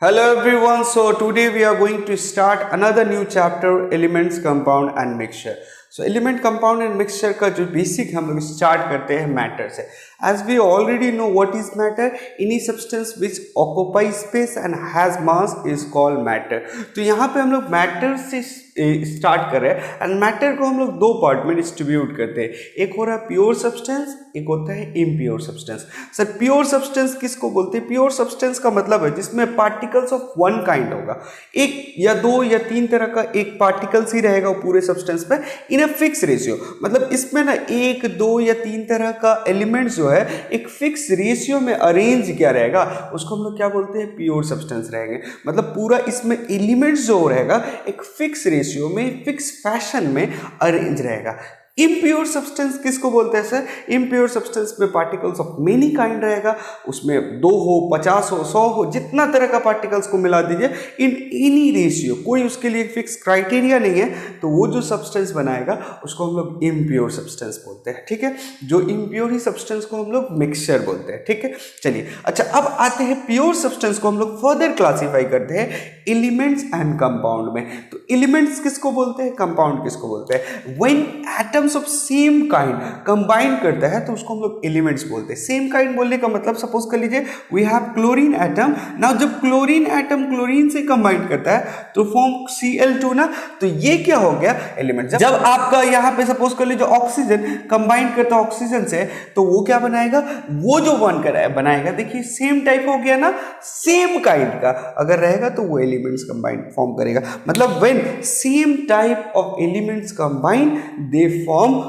Hello everyone, so today we are going to start another new chapter elements, compound and mixture. So element, compound and mixture का जो basic हम लोग start करते हैं matter से. As we already know what is matter, any substance which occupies space and has mass is called matter. तो यहाँ पे हम लोग matter से स्टार्ट कर रहे हैं एंड मैटर को हम लोग दो पार्ट में डिस्ट्रीब्यूट करते हैं. एक हो रहा है प्योर सब्सटेंस, एक होता है impure substance. Sir pure substance किसको बोलते हैं? प्योर सब्सटेंस का मतलब है जिसमें पार्टिकल्स ऑफ वन काइंड होगा, एक या दो या तीन तरह का एक पार्टिकल्स ही रहेगा वो पूरे सब्सटेंस पे इन अ फिक्स रेशियो. मतलब इसमें ना एक दो या तीन तरह का एलिमेंट्स जो है एक फिक्स रेशियो में अरेंज किया रहेगा, उसको हम लोग क्या बोलते हैं? प्योर सब्सटेंस रहेंगे. मतलब पूरा इसमें एलिमेंट्स जो रहेगा एक फिक्स रेशियो में, फिक्स फैशन में अरेंज रहेगा. इम्प्योर सब्सटेंस किसको बोलते हैं सर? इम्प्योर सब्सटेंस में पार्टिकल्स ऑफ मेनी काइंड रहेगा, उसमें 2 हो, 50 हो, 100 हो, जितना तरह का पार्टिकल्स को मिला दीजिए इन एनी रेशियो, कोई उसके लिए फिक्स क्राइटेरिया नहीं है, तो वो जो सब्सटेंस बनाएगा उसको हम लोग इम्प्योर सब्सटेंस बोलते हैं. ठीक है, जो इम्प्योर ही सब्सटेंस को हम लोग मिक्सचर बोलते हैं. ठीक है, चलिए अच्छा अब आते हैं प्योर सब्सटेंस को हम लोग फर्दर क्लासीफाई करते हैं एलिमेंट्स एंड कंपाउंड में. तो एलिमेंट्स किसको बोलते हैं, कंपाउंड किसको बोलते हैं? When atoms of same kind combine करता है तो उसको हम लोग एलिमेंट्स बोलते हैं. सेम काइंड बोलने का मतलब सपोज कर लीजिए we have chlorine atom. Now जब क्लोरीन एटम क्लोरीन से कंबाइन करता है तो फॉर्म Cl2 ना, तो ये क्या हो गया? एलिमेंट. जब आपका यहाँ पे सपोज कर लीजिए ऑक्सीजन कंबाइन करता है ऑक्सीजन से, तो वो क्या बनाएगा? वो जो बनाएगा देखिए सेम टाइप हो गया ना, सेम काइंड का अगर रहेगा तो वो एलिमेंट्स कंबाइन फॉर्म करेगा. मतलब when same type of elements combine they form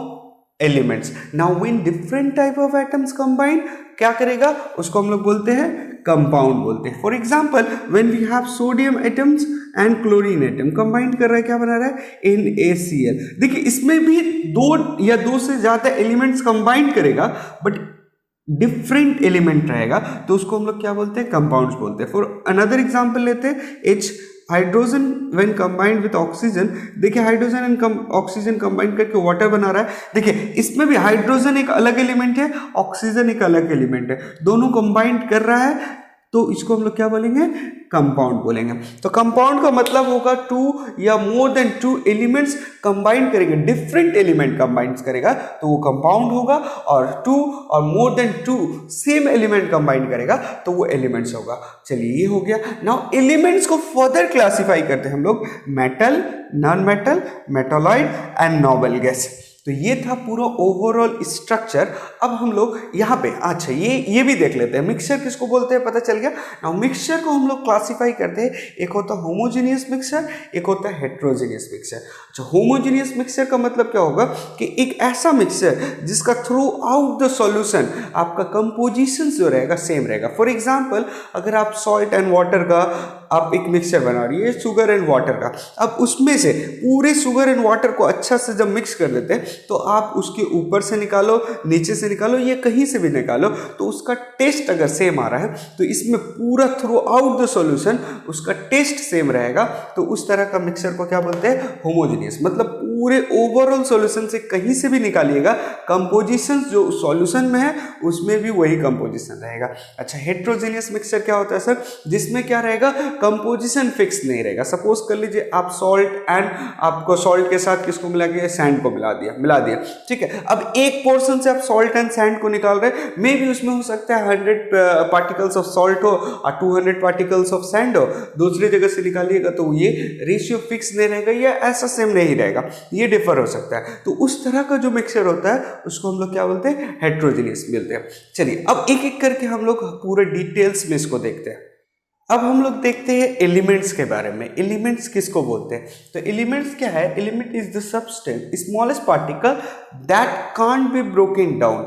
elements. Now when different type of atoms combine क्या करेगा? उसको हम लोग बोलते हैं कंपाउंड बोलते हैं. For example when we have sodium atoms and chlorine atom combine कर रहा है, क्या बना रहा है? NaCl. देखिए इसमें भी दो या दो से ज्यादा एलिमेंट्स कंबाइन करेगा बट डिफरेंट एलिमेंट रहेगा, तो उसको हम लोग क्या बोलते हैं? कंपाउंड्स बोलते हैं. फॉर अनदर एग्जांपल लेते हैं H hydrogen when combined with oxygen. देखिए हाइड्रोजन एंड ऑक्सीजन कंबाइन करके वाटर बना रहा है. देखिए इसमें भी हाइड्रोजन एक अलग एलिमेंट है, ऑक्सीजन एक अलग एलिमेंट है, दोनों कंबाइंड कर रहा है, तो इसको हम लोग क्या बोलेंगे? कंपाउंड बोलेंगे. तो कंपाउंड का मतलब होगा 2 या मोर देन 2 एलिमेंट्स कंबाइन करेंगे, डिफरेंट एलिमेंट कंबाइन करेगा तो वो कंपाउंड होगा, और 2 और more than 2 same element combine करेगा तो वो एलिमेंट्स होगा. चलिए ये हो गया. नाउ एलिमेंट्स को फर्दर क्लासिफाई करते हैं हम लोग metal, non metal, metalloid and noble gas. तो ये था पूरा ओवरऑल स्ट्रक्चर. अब हम लोग यहाँ पे अच्छा ये भी देख लेते हैं मिक्सचर किसको बोलते हैं, पता चल गया. नाउ मिक्सचर को हम लोग क्लासिफाई करते हैं, एक होता है होमोजेनियस मिक्सचर, एक होता है हेट्रोजेनियस मिक्सचर. अच्छा होमोजेनियस मिक्सचर का मतलब क्या होगा कि एक ऐसा मिक्सचर जिसका थ्रू आउट द सॉल्यूशन आपका कंपोजिशन जो रहेगा सेम रहेगा. फॉर एग्जाम्पल अगर आप सॉल्ट एंड वाटर का आप एक मिक्सचर बना रही है, शुगर एंड वाटर का, अब उसमें से पूरे शुगर एंड वाटर को अच्छा से जब मिक्स कर देते हैं तो आप उसके ऊपर से निकालो, नीचे से निकालो, ये कहीं से भी निकालो, तो उसका टेस्ट अगर सेम आ रहा है तो इसमें पूरा थ्रू आउट द सॉल्यूशन उसका टेस्ट सेम रहेगा. तो उस तरह का मिक्सचर को क्या बोलते हैं? होमोजेनियस. मतलब पूरे ओवरऑल सॉल्यूशन से कहीं से भी निकालिएगा, कंपोजिशन जो सॉल्यूशन में है उसमें भी वही कंपोजिशन रहेगा. अच्छा हेट्रोजेनियस मिक्सचर क्या होता है सर? जिसमें क्या रहेगा? कंपोजिशन फिक्स नहीं रहेगा. सपोज कर लीजिए आप सॉल्ट एंड आपको सॉल्ट के साथ किसको मिला दिया? सैंड को मिला दिया. ठीक है, अब एक पोर्शन से आप सॉल्ट एंड सैंड को निकाल रहे हैं, मे भी उसमें हो सकता है 100 पार्टिकल्स ऑफ सॉल्ट हो और 200 पार्टिकल्स ऑफ सैंड हो. दूसरी जगह से निकालिएगा तो ये रेशियो फिक्स नहीं रहेगा या ऐसा सेम नहीं रहेगा, ये डिफर हो सकता है. तो उस तरह का जो मिक्सचर होता है उसको हम लोग क्या बोलते हैं? हेट्रोजेनियस मिलते हैं. चलिए अब एक एक करके हम लोग पूरे डिटेल्स में इसको देखते हैं. अब हम लोग देखते हैं एलिमेंट्स के बारे में. एलिमेंट्स किसको बोलते हैं? तो एलिमेंट्स क्या है? Element is the substance smallest particle that can't be broken down.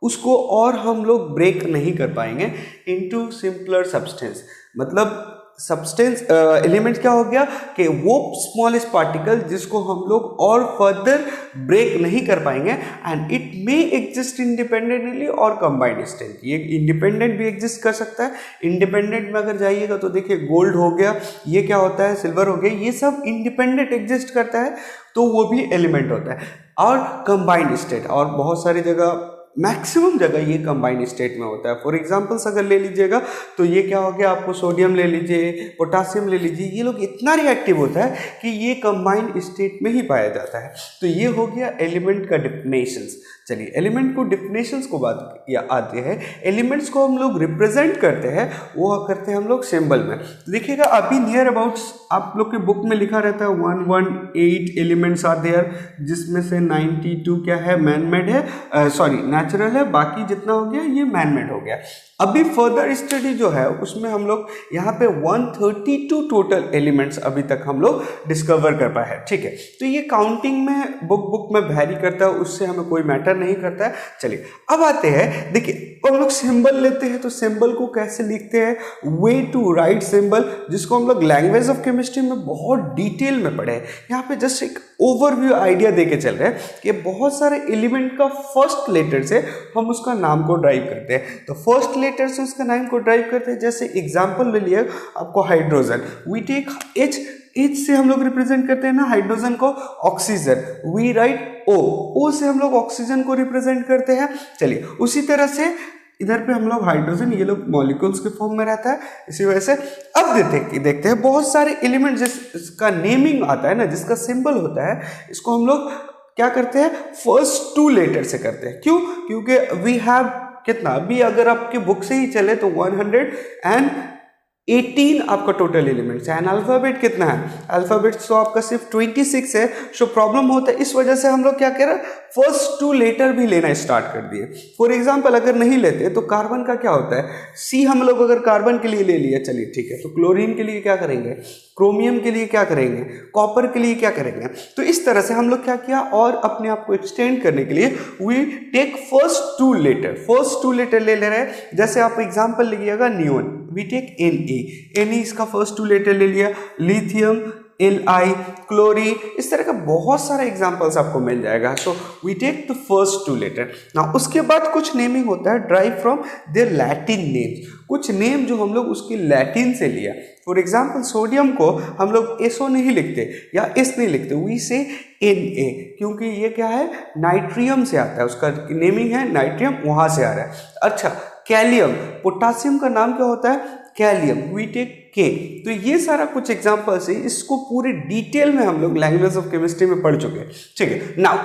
उसको और हम लोग ब्रेक नहीं कर पाएंगे इनटू सिंपलर सब्सटेंस. मतलब सब्सटेंस एलिमेंट क्या हो गया कि वो स्मॉलेस्ट पार्टिकल जिसको हम लोग और फर्दर ब्रेक नहीं कर पाएंगे, and it may exist independently और कंबाइंड स्टेट. ये इंडिपेंडेंट भी एग्जिस्ट कर सकता है. इंडिपेंडेंट में अगर जाइएगा तो देखिए गोल्ड हो गया, ये क्या होता है? सिल्वर हो गया, ये सब इंडिपेंडेंट एग्जिस्ट करता है तो वो भी एलिमेंट होता है. और कंबाइंड स्टेट, और बहुत सारी जगह मैक्सिमम जगह ये कंबाइंड स्टेट में होता है। फॉर एग्जांपल्स अगर ले लीजिएगा तो ये क्या हो गया, आपको सोडियम ले लीजिए, पोटासियम ले लीजिए, ये लोग इतना रिएक्टिव होता है कि ये कंबाइंड स्टेट में ही पाया जाता है। तो ये हो गया एलिमेंट का डिफिनेशंस। चलिए एलिमेंट को डिफिनेशंस को बात या आते हैं, एलिमेंट्स को हम लोग रिप्रेजेंट करते हैं, वो करते हैं हम लोग सिंबल में। तो देखिएगा अभी नियर अबाउट आप लोग के बुक में लिखा रहता है 118 एलिमेंट्स आर देयर, जिसमें से 92 क्या है, मैन मेड है, सॉरी नेचुरल है, बाकी जितना हो गया ये मैन मेड हो गया। अभी फर्दर स्टडी जो है उसमें हम लोग यहाँ पे 132 टोटल एलिमेंट्स अभी तक हम लोग डिस्कवर कर पाए हैं। ठीक है, तो ये काउंटिंग में बुक में वैरी करता है, उससे हमें कोई मैटर नहीं करता है। चलिए अब आते हैं, देखिए हम लोग सिंबल लेते हैं तो सिंबल को कैसे लिखते हैं, वे टू राइट सिंबल, जिसको हम लोग लैंग्वेज ऑफ केमिस्ट्री में बहुत डिटेल में पढ़े हैं। यहाँ पे जस्ट एक ओवरव्यू आइडिया देके चल रहे हैं कि बहुत सारे एलिमेंट का फर्स्ट लेटर से हम उसका नाम को ड्राइव करते हैं। तो फर्स्ट लेटर से उसका नाम को ड्राइव करते हैं, जैसे एग्जांपल ले लिया आपको hydrogen, we take H, H से हम लोग रिप्रेजेंट करते हैं ना हाइड्रोजन को, oxygen we write O, O से हम लोग ऑक्सीजन को रिप्रेजेंट करते हैं। चलिए उसी तरह से इधर पे हम लोग हाइड्रोजन, ये लोग मॉलिक्यूल्स के फॉर्म में रहता है, इसी वजह से। अब देखते हैं बहुत सारे एलिमेंट जिसका नेमिंग आता है ना, जिसका सिंबल होता है, इसको हम लोग क्या करते हैं, फर्स्ट 2 लेटर से करते हैं। क्यों? क्योंकि वी हैव कितना, अभी अगर आपके बुक से ही चले तो 118 आपका टोटल एलिमेंट्स है, एंड अल्फाबेट कितना है, अल्फाबेट तो आपका सिर्फ 26 है। सो प्रॉब्लम होता है, इस वजह से हम लोग क्या कह रहे हैं, फर्स्ट 2 लेटर भी लेना स्टार्ट कर दिए। फॉर एग्जांपल अगर नहीं लेते तो कार्बन का क्या होता है, सी हम लोग अगर कार्बन के लिए ले लिया, चलिए ठीक है, तो क्लोरीन के लिए क्या करेंगे, क्रोमियम के लिए क्या करेंगे, कॉपर के लिए क्या करेंगे। तो इस तरह से हम लोग क्या किया, और अपने आप को एक्सटेंड करने के लिए we take first 2 letter, first 2 letter ले रहे हैं। जैसे आप एग्जांपल लीजिएगा नियोन, वी टेक Na, इसका फर्स्ट 2 लेटर ले लिया, लिथियम Li, क्लोरीन, इस तरह का बहुत सारे एग्जांपल्स आपको मिल जाएगा। So we take the first 2 letter. ना उसके बाद कुछ नेमिंग होता है drive from their Latin names, कुछ नेम जो हम लोग उसकी लैटिन से लिया। फॉर एग्जाम्पल सोडियम को हम लोग एसओ नहीं लिखते या एस नहीं लिखते, वी से Na, क्योंकि ये क्या है, नाइट्रियम से आता है, उसका नेमिंग है नाइट्रियम, वहां से आ रहा है। अच्छा कैलियम, पोटासियम का नाम क्या होता है, कैलियम, वी टेक के। तो ये सारा कुछ एग्जांपल्स है, इसको पूरी डिटेल में हम लोग लैंग्वेज ऑफ केमिस्ट्री में पढ़ चुके हैं। ठीक है, नाउ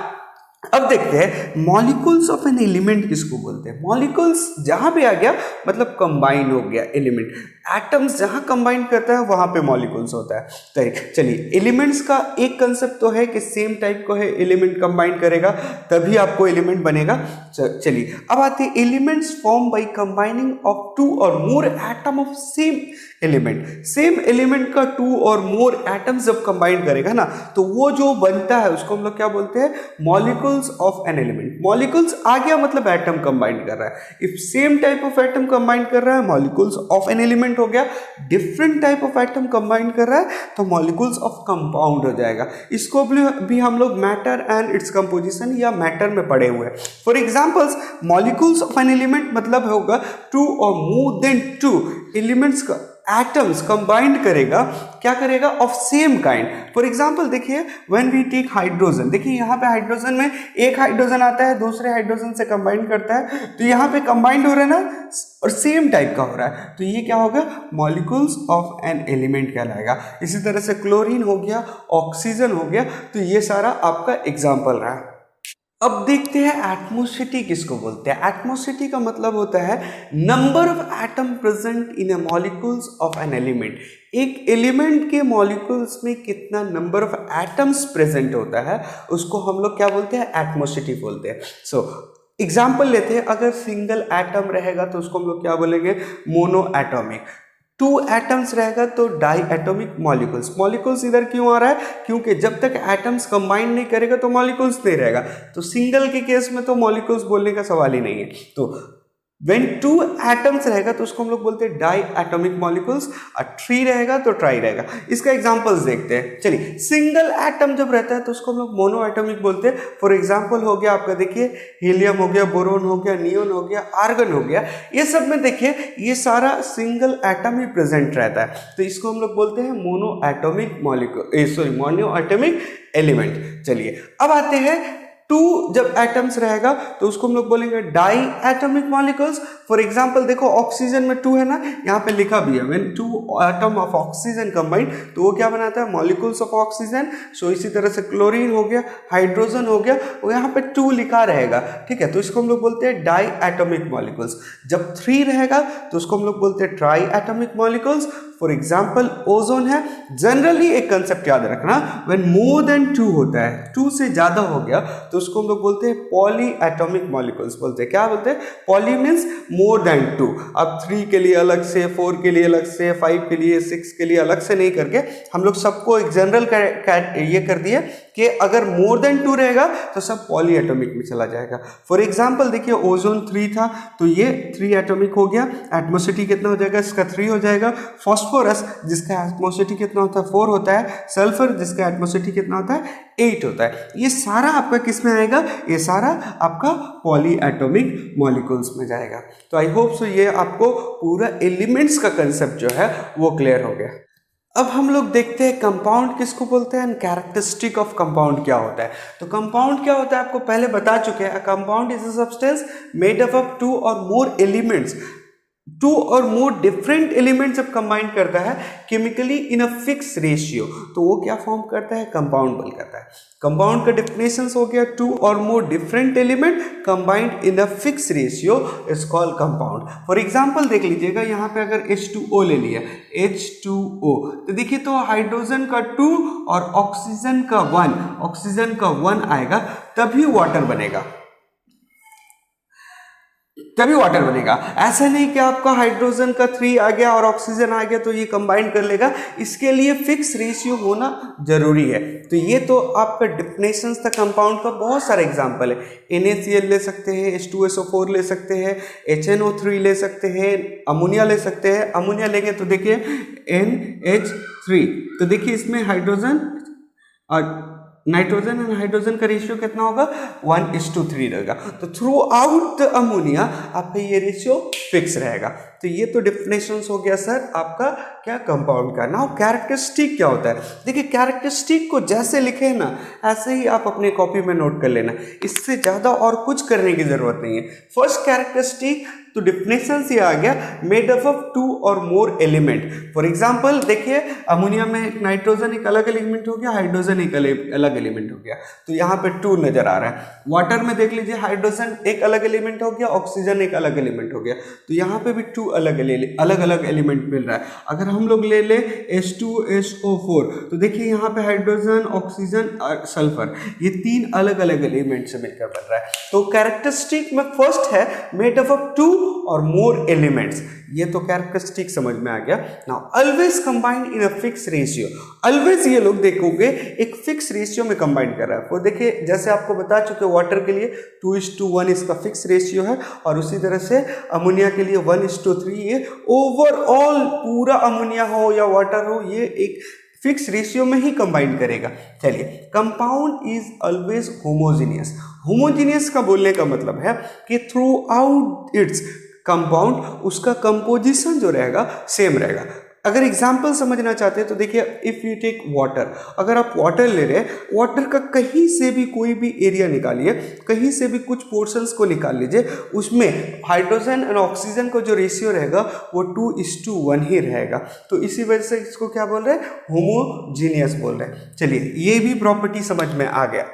अब देखते हैं मॉलिक्यूल्स ऑफ एन एलिमेंट किसको बोलते हैं। मॉलिक्यूल्स जहां पे आ गया मतलब कंबाइन हो गया एलिमेंट, एटम्स जहां कंबाइन करता है वहां पे मॉलिक्यूल्स होता है। तो चलिए एलिमेंट्स का एक कंसेप्ट तो है कि सेम टाइप को है एलिमेंट कंबाइन करेगा तभी आपको एलिमेंट बनेगा। चलिए अब आते हैं elements form by combining of 2 और मोर atom of same element. Same element का 2 और मोर एटम्स जब कंबाइन करेगा ना तो वो जो बनता है उसको हम लोग क्या बोलते हैं, molecules of an element. Molecules आ गया मतलब एटम कंबाइन कर रहा है, if same type of atom combine कर रहा है मॉलिक्यूल्स ऑफ एन एलिमेंट हो गया, different type of atom combine कर रहा है तो मॉलिक्यूल्स ऑफ कंपाउंड हो जाएगा। इसको भी हम लोग मैटर एंड इट्स कंपोजिशन या मैटर में पढ़े हुए हैं। For examples molecules of an element मतलब होगा 2 और मोर देन 2 एलिमेंट्स का एटम्स कंबाइंड करेगा, क्या करेगा, of same kind. For example देखिए व्हेन वी टेक हाइड्रोजन, देखिए यहाँ पे हाइड्रोजन में एक हाइड्रोजन आता है दूसरे हाइड्रोजन से कंबाइन करता है, तो यहाँ पे कंबाइंड हो रहा है ना और सेम टाइप का हो रहा है, तो ये क्या होगा, मॉलिक्यूल्स ऑफ एन एलिमेंट कहलाएगा। इसी तरह से क्लोरीन हो गया, ऑक्सीजन हो गया, तो ये सारा आपका एग्जाम्पल रहा। अब देखते हैं एटमोसिटी किसको बोलते हैं। एटमोसिटी का मतलब होता है number of atom present in A molecules of an element. एक एलिमेंट के मॉलिक्यूल्स में कितना नंबर ऑफ एटम्स प्रेजेंट होता है उसको हम लोग क्या बोलते हैं, एटमोसिटी बोलते हैं। सो एग्जाम्पल लेते हैं, अगर सिंगल एटम रहेगा तो उसको हम लोग क्या बोलेंगे, मोनो एटॉमिक। 2 एटम्स रहेगा तो डाई एटॉमिक मॉलिक्यूल्स। मॉलिक्यूल्स इधर क्यों आ रहा है, क्योंकि जब तक एटम्स कंबाइन नहीं करेगा तो मॉलिक्यूल्स नहीं रहेगा, तो सिंगल के केस में तो मॉलिक्यूल्स बोलने का सवाल ही नहीं है। तो व्हेन 2 एटम्स रहेगा तो उसको हम लोग बोलते हैं डाई एटॉमिक मॉलिक्यूल्स, और 3 रहेगा तो ट्राई रहेगा। इसका एग्जांपल्स देखते हैं। चलिए सिंगल एटम जब रहता है तो उसको हम लोग मोनो एटॉमिक बोलते हैं। फॉर एग्जांपल हो गया आपका, देखिए हीलियम हो गया, बोरोन हो गया, नियोन हो गया, आर्गन हो गया, ये सब में देखिए ये सारा सिंगल एटम ही प्रेजेंट रहता है, तो इसको हम लोग बोलते हैं mono atomic molecule, mono atomic element. चलिए अब आते हैं टू जब एटम्स रहेगा तो उसको हम लोग बोलेंगे diatomic molecules. For example देखो ऑक्सीजन में 2 है ना, यहाँ पे लिखा भी है when 2 atom of oxygen combined, तो वो क्या बनाता है, मॉलिक्यूल्स ऑफ ऑक्सीजन। सो इसी तरह से क्लोरीन हो गया, हाइड्रोजन हो गया, वो यहाँ पे 2 लिखा रहेगा, ठीक है, तो इसको हम लोग बोलते हैं डाई एटॉमिक मॉलिक्यूल्स। जब 3 रहेगा तो उसको हम लोग बोलते हैं try atomic molecules. For example ozone है, जनरली एक कंसेप्ट याद रखना, व्हेन मोर देन 2 होता है, 2 से ज्यादा हो गया तो उसको हम लोग बोलते हैं पॉली एटॉमिक मॉलिक्यूल्स बोलते हैं। क्या बोलते हैं, पॉली मीन्स मोर देन 2। अब 3 के लिए अलग से, 4 के लिए अलग से, 5 के लिए, 6 के लिए अलग से नहीं करके हम लोग सबको एक जनरल ये कर दिए कि अगर मोर देन 2 रहेगा तो सब पॉली एटॉमिक में चला जाएगा। फॉर एग्जाम्पल देखिए ओजोन 3 था तो ये 3 एटॉमिक हो गया, एटमॉस्फेरिटी कितना हो जाएगा, इसका 3 हो जाएगा। फॉस्फोरस जिसका एटमॉस्फेरिटी कितना होता है, 4 होता है। सल्फर जिसका एटमॉस्फेरिटी कितना होता है, 8 होता है। ये सारा आपका किस में आएगा, ये सारा आपका पॉली एटॉमिक मॉलिक्यूल्स में जाएगा। तो आई होप सो ये आपको पूरा एलिमेंट्स का कंसेप्ट जो है वो क्लियर हो गया। अब हम लोग देखते हैं कंपाउंड किसको बोलते हैं एंड कैरेक्टरिस्टिक ऑफ कंपाउंड क्या होता है। तो कंपाउंड क्या होता है आपको पहले बता चुके हैं, compound is a substance made up of 2 और मोर एलिमेंट्स, 2 और मोर डिफरेंट एलिमेंट जब कंबाइन करता है chemically in a fix ratio, तो वो क्या फॉर्म करता है, कंपाउंड बन करता है। कंपाउंड का डेफिनेशन हो गया 2 और more different element combined in a fix ratio is called compound. For example देख लीजिएगा, यहाँ पे अगर H2O ले लिया, H2O, तो देखिए तो हाइड्रोजन का 2 और ऑक्सीजन का 1 आएगा तभी वाटर बनेगा, तभी वाटर बनेगा। ऐसा नहीं कि आपका हाइड्रोजन का 3 आ गया और ऑक्सीजन आ गया तो ये कंबाइन कर लेगा, इसके लिए फिक्स रेशियो होना जरूरी है। तो ये तो आपका डेफिनेशन था कंपाउंड का। बहुत सारे एग्जांपल है, NaCl ले सकते हैं, H2SO4 ले सकते हैं, HNO3 ले सकते हैं, अमोनिया ले सकते हैं। अमोनिया लेंगे तो देखिए NH3, तो देखिए इसमें हाइड्रोजन और नाइट्रोजन एंड हाइड्रोजन का रेशियो कितना होगा, 1:3 रहेगा। तो थ्रू आउट द अमोनिया आपका ये रेशियो फिक्स रहेगा। तो ये तो डेफिनेशंस हो गया सर आपका क्या, कंपाउंड का। नाउ कैरेक्टरिस्टिक क्या होता है, देखिए कैरेक्टरिस्टिक को जैसे लिखे ना ऐसे ही आप अपने कॉपी में नोट कर लेना, इससे ज़्यादा और कुछ करने की जरूरत नहीं है। फर्स्ट कैरेक्टरिस्टिक तो डिफिनेशन से आ गया, मेड अप ऑफ 2 और मोर एलिमेंट। फॉर एग्जांपल देखिए अमोनिया में एक नाइट्रोजन एक अलग एलिमेंट हो गया, हाइड्रोजन एक अलग एलिमेंट हो गया, तो यहाँ पे 2 नजर आ रहा है। वाटर में देख लीजिए हाइड्रोजन एक अलग एलिमेंट हो गया, ऑक्सीजन एक अलग एलिमेंट हो गया, तो यहाँ पे भी 2 अलग अलग एलिमेंट मिल रहा है। अगर हम लोग ले ले H2SO4, तो देखिए यहाँ पे हाइड्रोजन, ऑक्सीजन और सल्फर, ये 3 अलग अलग एलिमेंट से मिलकर बन रहा है। तो कैरेक्टरिस्टिक में फर्स्ट है मेड अप ऑफ 2 और मोर एलिमेंट्स, ये तो कैरेक्टरिस्टिक समझ में आ गया। Now always combined in a fix ratio, always ये लोग देखोगे एक फिक्स रेशियो में कंबाइन कर रहा है। वो देखिए जैसे आपको बता चुके वाटर के लिए 2:1 इसका फिक्स रेशियो है, और उसी तरह से अमोनिया के लिए 1:3, ये ओवरऑल पूरा अमोनिया हो या वाटर हो ये एक फिक्स रेशियो में ही कंबाइन करेगा। चलिए, compound is always homogeneous. Homogeneous का बोलने का मतलब है कि थ्रू आउट इट्स कंपाउंड उसका कंपोजिशन जो रहेगा सेम रहेगा। अगर एग्जाम्पल समझना चाहते हैं तो देखिए इफ यू टेक वाटर, अगर आप वाटर ले रहे हैं, वाटर का कहीं से भी कोई भी एरिया निकालिए, कहीं से भी कुछ पोर्शंस को निकाल लीजिए, उसमें हाइड्रोजन और ऑक्सीजन का जो रेशियो रहेगा वो 2:1 ही रहेगा। तो इसी वजह से इसको क्या बोल रहे हैं, होमोजीनियस बोल रहे हैं। चलिए ये भी प्रॉपर्टी समझ में आ गया।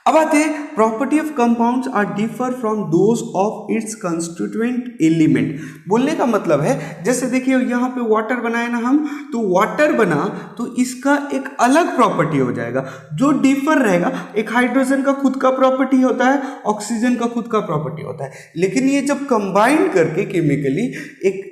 अब आते हैं property of compounds are differ from those of its constituent element. बोलने का मतलब है जैसे देखिए यहाँ पे वाटर बनाए ना हम, तो वाटर बना तो इसका एक अलग प्रॉपर्टी हो जाएगा जो डिफर रहेगा। एक हाइड्रोजन का खुद का प्रॉपर्टी होता है, ऑक्सीजन का खुद का प्रॉपर्टी होता है, लेकिन ये जब कंबाइन करके केमिकली एक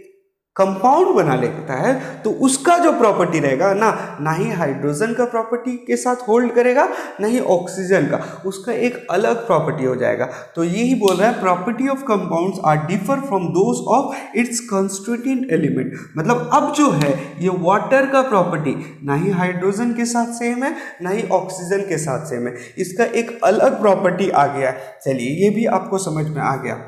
कंपाउंड बना लेता है तो उसका जो प्रॉपर्टी रहेगा ना ही हाइड्रोजन का प्रॉपर्टी के साथ होल्ड करेगा, ना ही ऑक्सीजन का, उसका एक अलग प्रॉपर्टी हो जाएगा। तो यही बोल रहा है property of compounds are differ from those of its constituent element. मतलब अब जो है ये वाटर का प्रॉपर्टी ना ही हाइड्रोजन के साथ सेम है, ना ही ऑक्सीजन के साथ सेम है, इसका एक अलग प्रॉपर्टी आ गया। चलिए ये भी आपको समझ में आ गया।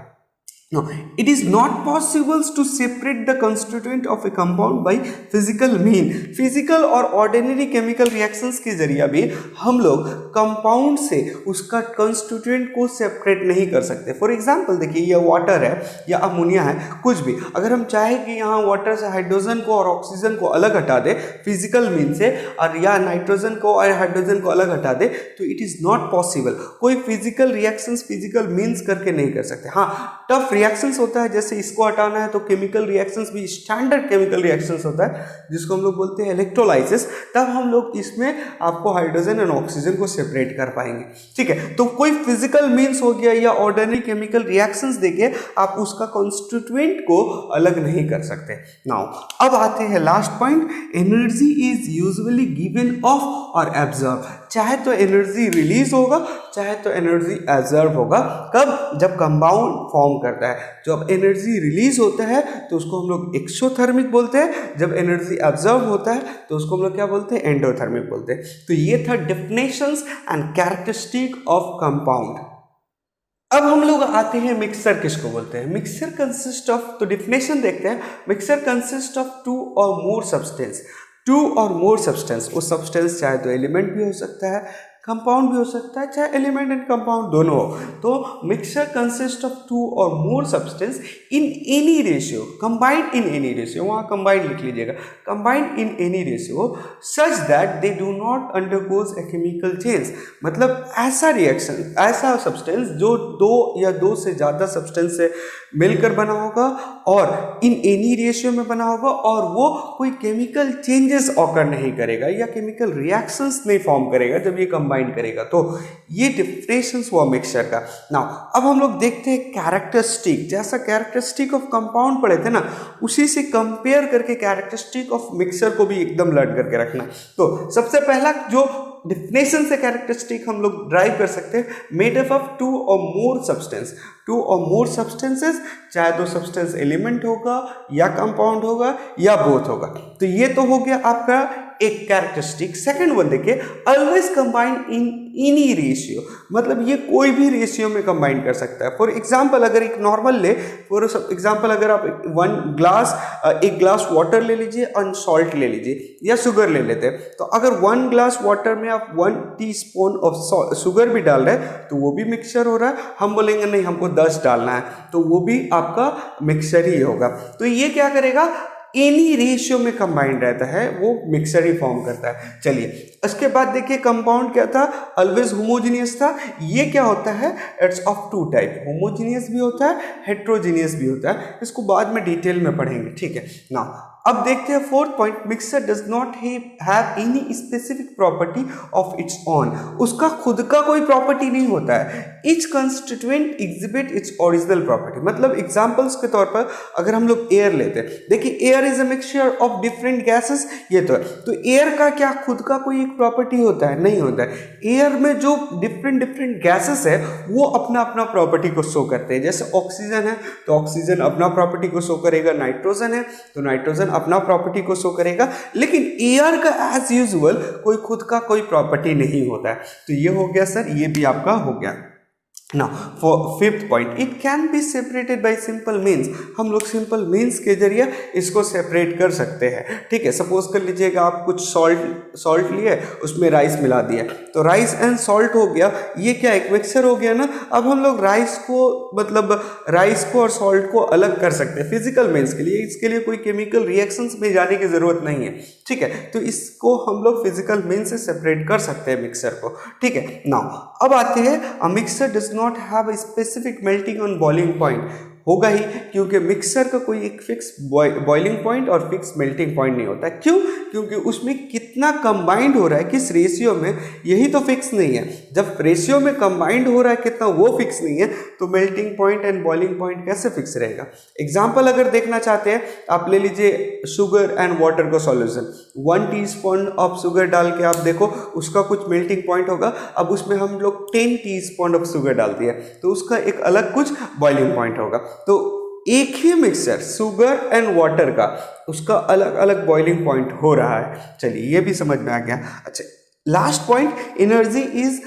No, it is not possible to separate the constituent of a compound by physical mean. Physical और ordinary chemical reactions के जरिए भी हम लोग कंपाउंड से उसका constituent को सेपरेट नहीं कर सकते. फॉर एग्जाम्पल देखिए, ये वाटर है या अमोनिया है, कुछ भी अगर हम चाहें कि यहाँ वाटर से हाइड्रोजन को और ऑक्सीजन को अलग हटा दे फिजिकल मीन से, और या नाइट्रोजन को और हाइड्रोजन को अलग हटा दे, तो इट इज़ नॉट पॉसिबल. कोई फिजिकल रिएक्शंस फिजिकल मीन्स करके नहीं कर सकते. हाँ, टफ रिएक्शंस होता है, जैसे इसको हटाना है तो केमिकल रिएक्शंस भी स्टैंडर्ड केमिकल रिएक्शंस होता है जिसको हम लोग बोलते हैं इलेक्ट्रोलाइसिस. तब हम लोग इसमें आपको हाइड्रोजन एंड ऑक्सीजन को सेपरेट कर पाएंगे. ठीक है, तो कोई फिजिकल मीन्स हो गया या ऑर्डिनरी केमिकल रिएक्शंस देके आप उसका कॉन्स्टिट्यूएंट को अलग नहीं कर सकते. नाउ अब आते हैं last point, energy is usually given off और एब्जॉर्ब. चाहे तो एनर्जी रिलीज होगा, चाहे तो एनर्जी एब्जॉर्ब होगा. कब? जब कंपाउंड फॉर्म करता है. जब एनर्जी रिलीज होता है तो उसको हम लोग एक्सोथर्मिक बोलते हैं, जब एनर्जी एब्जॉर्ब होता है तो उसको हम लोग क्या बोलते हैं? एंडोथर्मिक बोलते हैं. तो ये था definitions and characteristic of compound. अब हम लोग आते हैं मिक्सचर किसको बोलते हैं. मिक्सचर कंसिस्ट ऑफ, तो डिफिनेशन देखते हैं. मिक्सचर कंसिस्ट ऑफ टू और मोर सब्सटेंस. टू और मोर सब्सटेंस, वो सब्सटेंस चाहे तो एलिमेंट भी हो सकता है, कंपाउंड भी हो सकता है, चाहे एलिमेंट एंड कंपाउंड दोनों हो. तो मिक्सचर कंसिस्ट ऑफ टू और more substance in any ratio, combined in any ratio, वहाँ कंबाइंड लिख लीजिएगा, combined in any ratio such that they do not undergoes a chemical change. मतलब ऐसा रिएक्शन, ऐसा सब्सटेंस जो दो या दो से ज़्यादा सब्सटेंस से मिलकर बना होगा और इन एनी रेशियो में बना होगा और वो कोई केमिकल चेंजेस ऑकर नहीं करेगा या केमिकल रिएक्शंस नहीं फॉर्म करेगा जब ये कंबाइन करेगा. तो ये डिफिनेशंस हुआ मिक्सचर का. नाउ अब हम लोग देखते हैं कैरेक्टरिस्टिक. जैसा कैरेक्टरिस्टिक ऑफ कंपाउंड पढ़े थे ना, उसी से कंपेयर करके कैरेक्टरिस्टिक ऑफ मिक्सचर को भी एकदम लर्न करके रखना. तो सबसे पहला जो डिफिनेशन से कैरेक्टरिस्टिक हम लोग ड्राइव कर सकते हैं, मेड अप ऑफ टू और मोर सब्सटेंस. टू और मोर सब्सटेंसेस, चाहे तो सब्सटेंस एलिमेंट होगा या कंपाउंड होगा या बोथ होगा. तो ये तो हो गया आपका एक कैरेक्टरिस्टिक. सेकंड वन देखिए, always combine in any ratio. मतलब ये कोई भी रेशियो में कंबाइन कर सकता है. फॉर एग्जांपल अगर एक नॉर्मल ले, फॉर एग्जांपल अगर आप एक ग्लास वाटर ले लीजिए और सॉल्ट ले लीजिए या शुगर ले लेते हैं, तो अगर 1 ग्लास वाटर में आप 1 टीस्पून ऑफ शुगर भी डाल रहे हैं तो वो भी मिक्सचर हो रहा है. हम बोलेंगे नहीं हमको 10 डालना है, तो वो भी आपका मिक्सचर ही होगा. तो ये क्या करेगा? एनी रेशियो में कंबाइंड रहता है, वो मिक्सचर ही फॉर्म करता है. चलिए उसके बाद देखिए, कंपाउंड क्या था? ऑलवेज होमोजीनियस था. ये क्या होता है? It's of two type, homogeneous भी होता है, हेट्रोजीनियस भी होता है. इसको बाद में डिटेल में पढ़ेंगे. ठीक है ना. अब देखते हैं fourth point, mixture does not have any specific property of its own. उसका खुद का कोई प्रॉपर्टी नहीं होता है. Each constituent exhibit its original property. मतलब एग्जांपल्स के तौर पर अगर हम लोग एयर लेते हैं, देखिए air is a mixture of different gases. ये तो एयर का क्या खुद का कोई एक प्रॉपर्टी होता है? नहीं होता है. एयर में जो डिफरेंट गैसेस है वो अपना अपना प्रॉपर्टी को शो करते हैं. जैसे ऑक्सीजन है तो ऑक्सीजन अपना प्रॉपर्टी को शो करेगा, नाइट्रोजन है तो नाइट्रोजन अपना प्रॉपर्टी को शो करेगा. लेकिन एयर का एज यूजुअल कोई खुद का कोई प्रॉपर्टी नहीं होता है. तो ये हो गया सर, ये भी आपका हो गया. Now for fifth point, it can be separated by simple means. हम लोग सिंपल मीन्स के जरिए इसको सेपरेट कर सकते हैं. ठीक है, सपोज कर लीजिएगा आप कुछ सॉल्ट लिए, उसमें राइस मिला दिया, तो राइस एंड सॉल्ट हो गया. ये क्या एक मिक्सचर हो गया ना. अब हम लोग राइस को और सॉल्ट को अलग कर सकते हैं फिजिकल मीन्स के लिए. इसके लिए कोई केमिकल रिएक्शंस में जाने की जरूरत नहीं है. ठीक है, तो इसको हम लोग फिजिकल मीन्स से सेपरेट कर सकते हैं मिक्सचर को. ठीक है. नाउ अब आते हैं, a mixture does not have a specific melting on boiling point. होगा ही, क्योंकि मिक्सचर का कोई एक फिक्स बॉइलिंग पॉइंट और फिक्स मेल्टिंग पॉइंट नहीं होता. क्यों? क्योंकि उसमें कितना कंबाइंड हो रहा है, किस रेशियो में, यही तो फिक्स नहीं है. जब रेशियो में कंबाइंड हो रहा है कितना, वो फिक्स नहीं है, तो melting point and boiling point कैसे फिक्स रहेगा? एग्जाम्पल अगर देखना चाहते हैं, आप ले लीजिए शुगर एंड वाटर का सॉल्यूशन. 1 टीस्पून ऑफ शुगर डाल के आप देखो, उसका कुछ मेल्टिंग पॉइंट होगा. अब उसमें हम लोग 10 टीस्पून ऑफ शुगर डाल दिया, तो उसका एक अलग कुछ बॉइलिंग पॉइंट होगा. तो एक ही मिक्सचर शुगर एंड वाटर का, उसका अलग अलग बॉइलिंग पॉइंट हो रहा है. चलिए ये भी समझ में आ गया. अच्छा, लास्ट पॉइंट, एनर्जी इज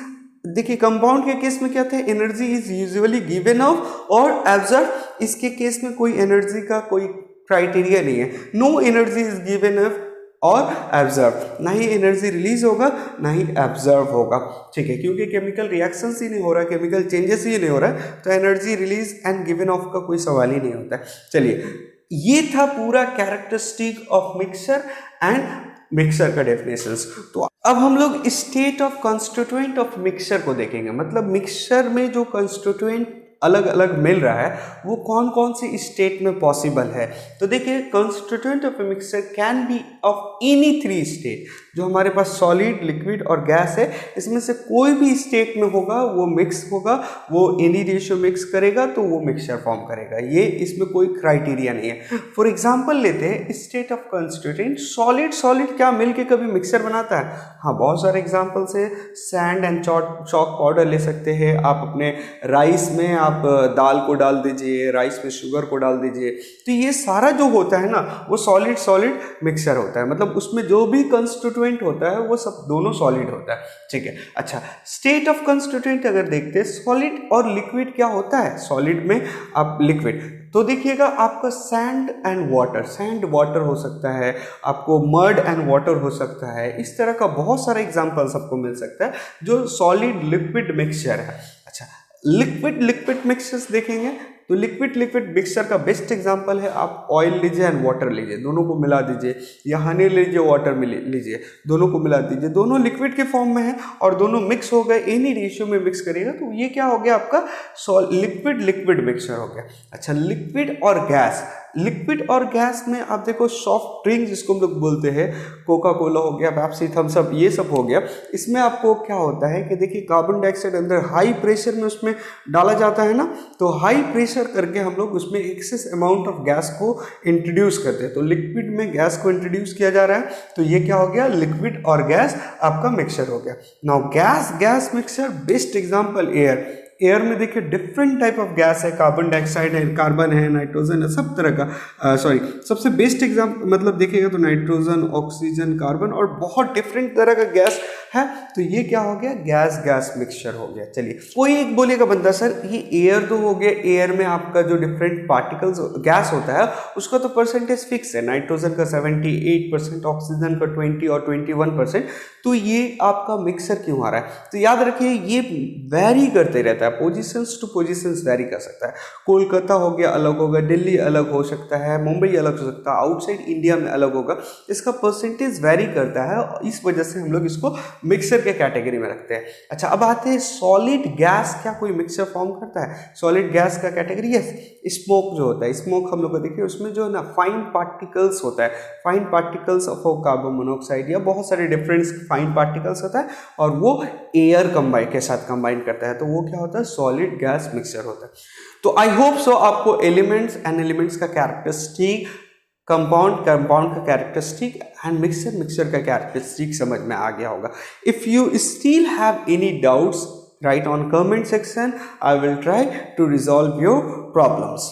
देखिए कंपाउंड के केस में क्या था, energy is usually given off और एब्जॉर्ब। इसके केस में कोई एनर्जी का कोई क्राइटेरिया नहीं है, no energy is given off और एब्जर्व, ना ही एनर्जी रिलीज होगा ना ही एब्जर्व होगा, ठीक है, क्योंकि केमिकल रिएक्शंस ही नहीं हो रहा, केमिकल चेंजेस ही नहीं हो रहा है, तो energy release and given of का कोई सवाल ही नहीं होता है। चलिए, ये था पूरा characteristic of mixture and mixture का डेफिनेशंस। तो अब हम लोग state of constituent of mixture को देखेंगे, मतलब मिक्सचर में जो कंस्टिट्यूएंट अलग अलग मिल रहा है वो कौन कौन सी स्टेट में पॉसिबल है। तो देखिए, constituent of a mixture can be of any 3 state. जो हमारे पास सॉलिड, लिक्विड और गैस है, इसमें से कोई भी स्टेट में होगा वो मिक्स होगा, वो एनी रेशियो मिक्स करेगा तो वो मिक्सचर फॉर्म करेगा, ये इसमें कोई क्राइटेरिया नहीं है। फॉर एग्जाम्पल लेते हैं state of constituent, solid solid क्या मिलके कभी मिक्सचर बनाता है? हाँ, बहुत सारे एग्जाम्पल्स है, सैंड एंड चॉक पाउडर ले सकते हैं आप, अपने राइस में आप दाल को डाल दीजिए, राइस में शुगर को डाल दीजिए, तो ये सारा जो होता है ना वो सॉलिड सॉलिड मिक्सचर होता है, मतलब उसमें जो भी कंस्टिट्यूएंट होता है वो सब दोनों सॉलिड होता है, ठीक है। अच्छा, स्टेट ऑफ कंस्टिट्यूएंट अगर देखते हैं, सॉलिड और लिक्विड क्या होता है, सॉलिड में आप लिक्विड, तो देखिएगा आपका sand and water, sand water हो सकता है, आपको मड एंड वाटर हो सकता है, इस तरह का बहुत सारा एग्जाम्पल्स आपको मिल सकता है जो सॉलिड लिक्विड मिक्सचर है। अच्छा, लिक्विड लिक्विड मिक्सचर्स देखेंगे तो लिक्विड लिक्विड मिक्सचर का बेस्ट एग्जांपल है, आप ऑयल लीजिए एंड वाटर लीजिए, दोनों को मिला दीजिए, या हनी लीजिए, वाटर लीजिए, दोनों को मिला दीजिए, दोनों लिक्विड के फॉर्म में है और दोनों मिक्स हो गए, एनी रेशियो में मिक्स करिएगा तो ये क्या हो गया आपका लिक्विड लिक्विड मिक्सचर हो गया। अच्छा, लिक्विड और गैस, लिक्विड और गैस में आप देखो सॉफ्ट ड्रिंक जिसको हम लोग बोलते हैं, कोका कोला हो गया, पेप्सी, थम्स अप, ये सब हो गया, इसमें आपको क्या होता है कि देखिए कार्बन डाइऑक्साइड अंदर हाई प्रेशर में उसमें डाला जाता है ना, तो हाई प्रेशर करके हम लोग उसमें एक्सेस अमाउंट ऑफ गैस को इंट्रोड्यूस करते हैं, तो लिक्विड में गैस को इंट्रोड्यूस किया जा रहा है, तो ये क्या हो गया, लिक्विड और गैस आपका मिक्सचर हो गया। Now gas gas mixture, best example air, air में देखिए डिफरेंट टाइप ऑफ गैस है, कार्बन डाइऑक्साइड है, कार्बन है, नाइट्रोजन है, सब तरह का, सबसे बेस्ट एग्जाम्पल मतलब देखिएगा तो नाइट्रोजन, ऑक्सीजन, कार्बन और बहुत डिफरेंट तरह का गैस है, तो ये क्या हो गया, गैस गैस मिक्सचर हो गया। चलिए, कोई एक बोलेगा बंदा सर ये एयर तो हो गया, एयर में आपका जो डिफरेंट पार्टिकल्स गैस होता है उसका तो परसेंटेज फिक्स है, नाइट्रोजन का 78%, ऑक्सीजन का 20 और 21%, तो ये आपका मिक्सचर क्यों आ रहा है? तो याद रखिए ये वेरी करते रहता है, पोजीशंस टू पोजीशंस वेरी कर सकता है, कोलकाता हो गया अलग होगा, दिल्ली अलग हो सकता है, मुंबई अलग हो सकता है, आउटसाइड इंडिया में अलग होगा, इसका परसेंटेज वेरी करता है और इस वजह से हम लोग इसको मिक्सचर के कैटेगरी में रखते हैं। अच्छा, अब आते हैं सॉलिड गैस, क्या कोई मिक्सचर फॉर्म करता है? सॉलिड गैस का कैटेगरी, यस, स्मोक जो होता है, स्मोक हम लोग को देखिए उसमें जो है ना फाइन पार्टिकल्स होता है, fine particles of carbon monoxide या बहुत सारे डिफरेंट फाइन पार्टिकल्स होता है और वो एयर कंबाइन के साथ कंबाइन करता है, तो वो क्या होता है, सॉलिड गैस मिक्सचर होता है। तो आई होप सो आपको एलिमेंट्स एंड एलिमेंट्स का कैरेक्टरिस्टिक, कंपाउंड का कैरेक्टरिस्टिक एंड मिक्सचर का कैरेक्टरिस्टिक समझ में आ गया होगा। If you still have any doubts, write on comment section, I will try to resolve your problems.